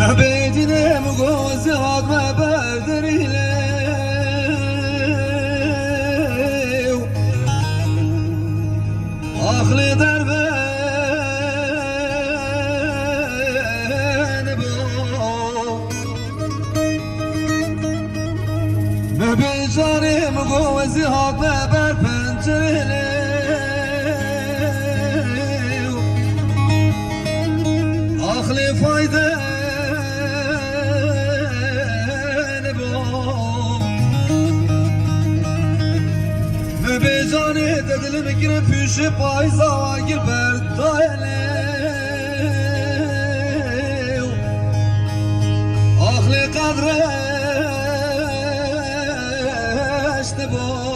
مهبيدنا مقوز هاد ما بردري ليو أخلي دربان بو مهبيجاني مقوز هاد ما بردري ليو أخلي فايدة بجاني دل مكر پیش پایزا گیر بردایلیو آخلی قدرش نبو